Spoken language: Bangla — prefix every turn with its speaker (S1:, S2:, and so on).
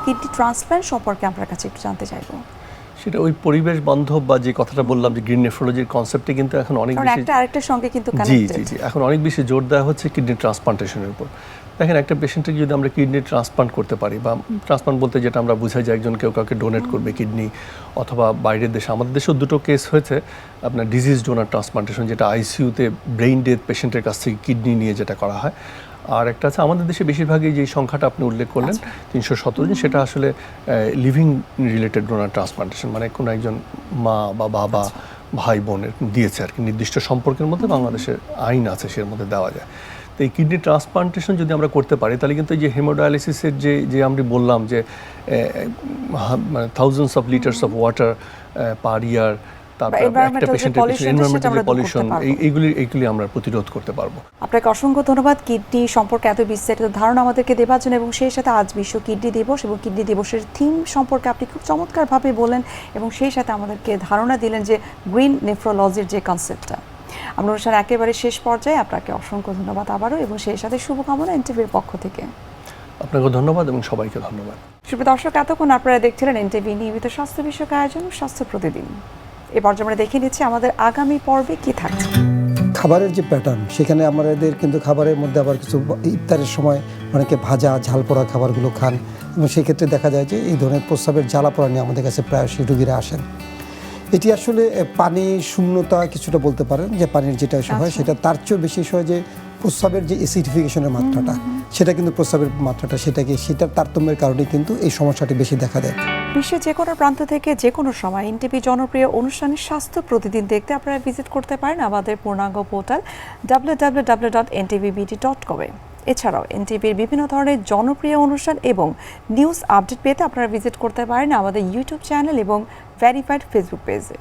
S1: কিডনি ট্রান্সপ্ল্যান্ট সম্পর্কে আপনার কাছে একটু জানতে চাইবো।
S2: সেটা ওই পরিবেশ বান্ধব বা যে কথাটা বললাম যে গ্রিন নেফ্রোলজির কনসেপ্টে কিন্তু এখন অনেক বেশি
S1: একটা আরেকটার সঙ্গে কিন্তু
S2: জি
S1: কানেক্টেড।
S2: জি জি এখন অনেক বেশি জোর দেওয়া হচ্ছে কিডনি ট্রান্সপ্লান্টেশনের উপর। দেখেন একটা পেশেন্টকে যদি আমরা কিডনি ট্রান্সপ্লান্ট করতে পারি, বা ট্রান্সপ্লান্ট বলতে যেটা আমরা বুঝাই যে একজন কেউ কাউকে ডোনেট করবে কিডনি, অথবা বাইরের দেশে, আমাদের দেশেও দুটো কেস হয়েছে আপনার ডিজিজ ডোনার ট্রান্সপ্লান্টেশন, যেটা আইসিইউতে ব্রেইন ডেথ পেশেন্টের কাছ থেকে কিডনি নিয়ে যেটা করা হয়। আর একটা আছে আমাদের দেশে বেশিরভাগই যে সংখ্যাটা আপনি উল্লেখ করলেন 317 জন, সেটা আসলে লিভিং রিলেটেড ডোনার ট্রান্সপ্লান্টেশন, মানে কোনো একজন মা বা বাবা ভাই বোনের দিয়েছে আর কি, নির্দিষ্ট সম্পর্কের মধ্যে বাংলাদেশের আইন আছে সের মধ্যে দেওয়া যায়। তো এই কিডনি ট্রান্সপ্লান্টেশন যদি আমরা করতে পারি তাহলে কিন্তু এই যে হেমোডায়ালিসিসের যে আমরা বললাম যে মানে thousands of litres of water per year, তারপর একটা পেশেন্টের এনভায়রনমেন্টাল যে পলিউশন, এইগুলি আমরা প্রতিরোধ করতে পারবো।
S1: আপনাকে অসংখ্য ধন্যবাদ কিডনি সম্পর্কে এত বিস্তারিত ধারণা আমাদেরকে দেওয়ার জন্য, এবং সেই সাথে আজ বিশ্ব কিডনি দিবস এবং কিডনি দিবসের থিম সম্পর্কে আপনি খুব চমৎকারভাবে বললেন, এবং সেই সাথে আমাদেরকে ধারণা দিলেন যে গ্রিন নেফ্রোলজির যে কনসেপ্টটা। আমরা অনুষ্ঠান একেবারে শেষ পর্যায়ে, আপনাকে অসংখ্য ধন্যবাদ আবারও, এবং সেই সাথে শুভকামনা এনটিভির পক্ষ থেকে।
S2: আপনাকে ধন্যবাদ এবং সবাইকে ধন্যবাদ।
S1: শুভ দর্শক, এতক্ষণ আপনারা দেখছিলেন এনটিভি নিয়মিত স্বাস্থ্য বিষয়ক আয়োজন স্বাস্থ্য প্রতিদিন। এবার আমরা দেখে নিচ্ছি আমাদের আগামী পর্বে কি থাকছে।
S3: খাবারের যে প্যাটার্ন, সেখানে আমাদের কিন্তু খাবারের মধ্যে আবার কিছু ইফতারের সময় অনেকে ভাজা ঝাল পোড়া খাবারগুলো খান, এবং সেক্ষেত্রে দেখা যায় যে এই ধরনের প্রস্রাবের জ্বালা পোড়া নিয়ে আমাদের কাছে প্রায়শই রোগীরা আসেন। এটি আসলে পানির শূন্যতা কিছুটা বলতে পারেন, যে পানির যেটা ইস্যু হয় সেটা তার চেয়েও বেশি ইস্যু হয় যে প্রস্রাবের যে অ্যাসিডিফিকেশনের মাত্রাটা, সেটা কিন্তু প্রস্রাবের মাত্রাটা সেটার তারতম্যের কারণে কিন্তু এই সমস্যাটি বেশি দেখা দেয়।
S1: বিশ্বের যে কোনো প্রান্ত থেকে যে কোনো সময় এনটিভি জনপ্রিয় অনুষ্ঠানের স্বাস্থ্য প্রতিদিন দেখতে আপনারা ভিজিট করতে পারেন আমাদের পূর্ণাঙ্গ পোর্টাল www.ntvbt.com এ। এছাড়াও এনটিভির বিভিন্ন ধরনের জনপ্রিয় অনুষ্ঠান এবং নিউজ আপডেট পেতে আপনারা ভিজিট করতে পারেন আমাদের ইউটিউব চ্যানেল এবং ভেরিফাইড ফেসবুক পেজে।